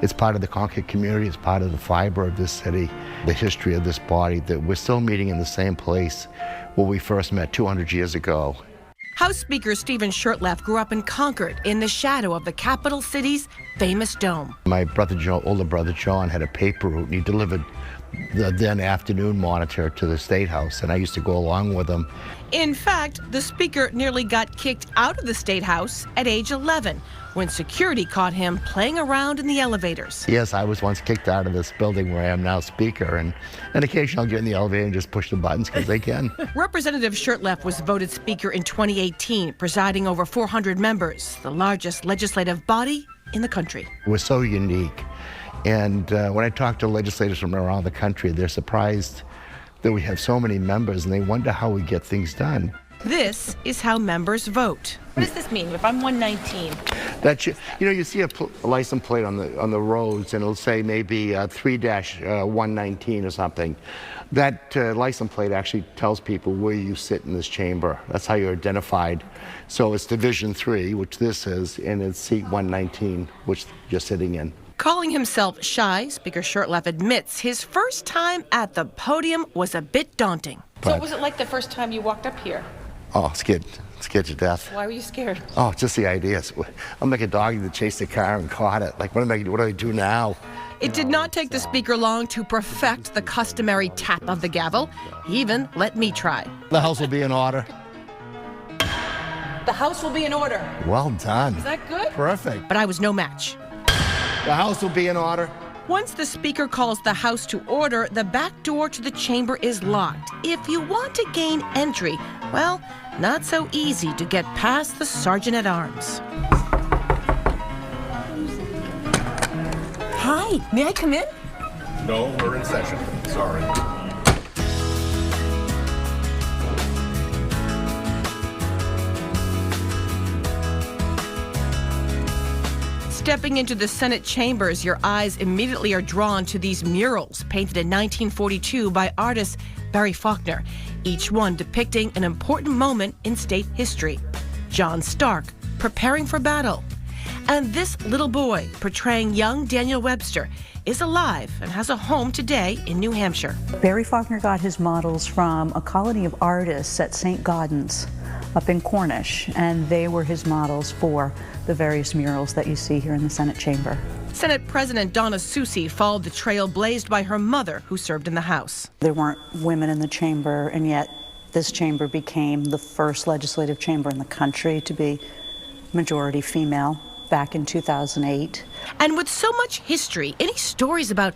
It's part of the Concord community. It's part of the fiber of this city, the history of this body, that we're still meeting in the same place where we first met 200 years ago. House Speaker Stephen Shurtleff grew up in Concord in the shadow of the capital city's famous dome. My brother John, older brother John, had a paper route, and he delivered the then afternoon monitor to the State House, and I used to go along with him. In fact, the speaker nearly got kicked out of the State House at age 11 when security caught him playing around in the elevators. Yes, I was once kicked out of this building where I am now speaker, and occasionally I'll get in the elevator and just push the buttons because they can. Representative Shurtleff was voted speaker in 2018, presiding over 400 members, the largest legislative body in the country. We're so unique. And when I talk to legislators from around the country, they're surprised that we have so many members, and they wonder how we get ththings done. This is how members vote. What does this mean if I'm 119? That you see a license plate on the roads, and it'll say maybe 3-119 or something. That license plate actually tells people where you sit in this chamber. That's how you're identified. So it's Division 3, which this is, and it's seat 119, which you're sitting in. Calling himself shy, Speaker Shurtleff admits his first time at the podium was a bit daunting. So what was it like the first time you walked up here? Oh, scared to death. Why were you scared? Oh, just the ideas. I'm like a dog that chased a car and caught it. Like, what do I do now? It did not take the speaker long to perfect the customary tap of the gavel. He even let me try. The House will be in order. The House will be in order. Well done. Is that good? Perfect. But I was no match. The House will be in order. Once the speaker calls the House to order, the back door to the chamber is locked. If you want to gain entry, well, not so easy to get past the Sergeant-at-Arms. Hi, may I come in? No, we're in session. Sorry. Stepping into the Senate chambers, your eyes immediately are drawn to these murals painted in 1942 by artist Barry Faulkner, each one depicting an important moment in state history. John Stark preparing for battle. And this little boy portraying young Daniel Webster is alive and has a home today in New Hampshire. Barry Faulkner got his models from a colony of artists at St. Gaudens up in Cornish, and they were his models for the various murals that you see here in the Senate chamber. Senate President Donna Soucy followed the trail blazed by her mother, who served in the House. There weren't women in the chamber, and yet this chamber became the first legislative chamber in the country to be majority female back in 2008. And with so much history, any stories about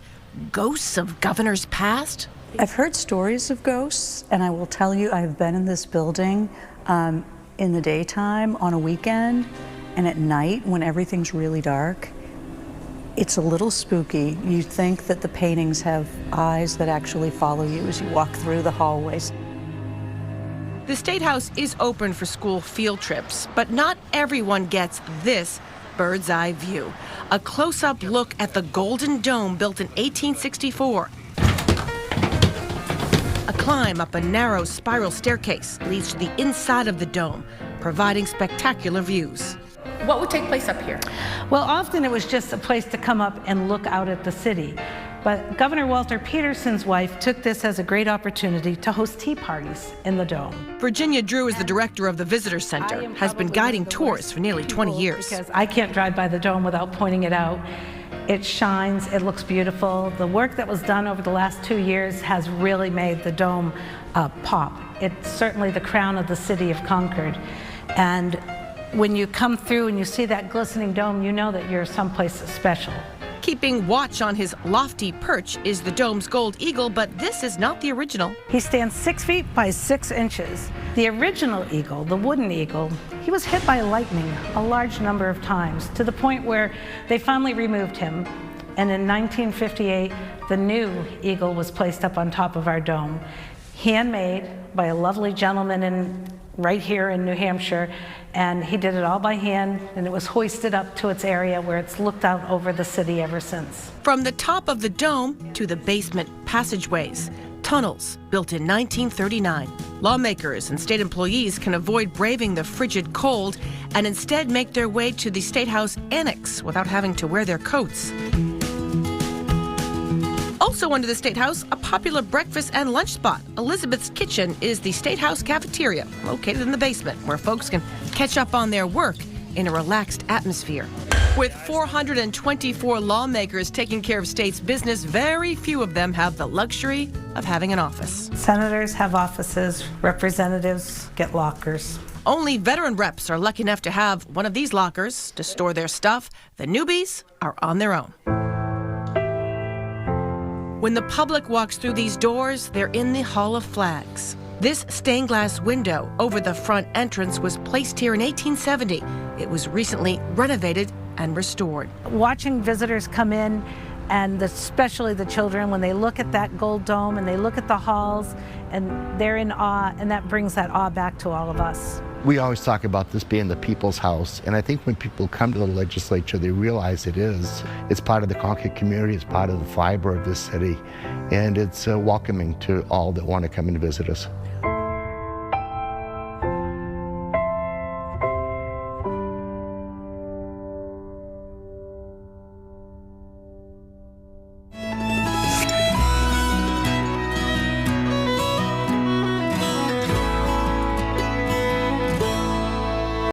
ghosts of governors past? I've heard stories of ghosts, and I will tell you, I've been in this building in the daytime on a weekend, and at night when everything's really dark. It's a little spooky. You think that the paintings have eyes that actually follow you as you walk through the hallways. The State House is open for school field trips, but not everyone gets this bird's eye view. A close-up look at the Golden Dome built in 1864. A climb up a narrow spiral staircase leads to the inside of the dome, providing spectacular views. What would take place up here? Well, often it was just a place to come up and look out at the city. But Governor Walter Peterson's wife took this as a great opportunity to host tea parties in the dome. Virginia Drew is the director of the Visitor Center, has been guiding tours for nearly 20 years. Because I can't drive by the dome without pointing it out. It shines, it looks beautiful. The work that was done over the last 2 years has really made the dome pop. It's certainly the crown of the city of Concord. And when you come through and you see that glistening dome, you know that you're someplace special. Keeping watch on his lofty perch is the dome's gold eagle, but this is not the original. He stands 6 feet by 6 inches. The original eagle, the wooden eagle, he was hit by lightning a large number of times, to the point where they finally removed him. And in 1958, the new eagle was placed up on top of our dome, handmade by a lovely gentleman right here in New Hampshire, and he did it all by hand, and it was hoisted up to its area where it's looked out over the city ever since. From the top of the dome to the basement passageways, tunnels built in 1939. Lawmakers and state employees can avoid braving the frigid cold and instead make their way to the State House Annex without having to wear their coats. Also under the State House, a popular breakfast and lunch spot. Elizabeth's Kitchen is the State House cafeteria, located in the basement, where folks can catch up on their work in a relaxed atmosphere. With 424 lawmakers taking care of state's business, very few of them have the luxury of having an office. Senators have offices, representatives get lockers. Only veteran reps are lucky enough to have one of these lockers to store their stuff. The newbies are on their own. When the public walks through these doors, they're in the Hall of Flags. This stained glass window over the front entrance was placed here in 1870. It was recently renovated and restored. Watching visitors come in, and especially the children, when they look at that gold dome and they look at the halls, and they're in awe, and that brings that awe back to all of us. We always talk about this being the people's house, and I think when people come to the legislature, they realize it is. It's part of the Concord community, it's part of the fiber of this city, and it's welcoming to all that want to come and visit us.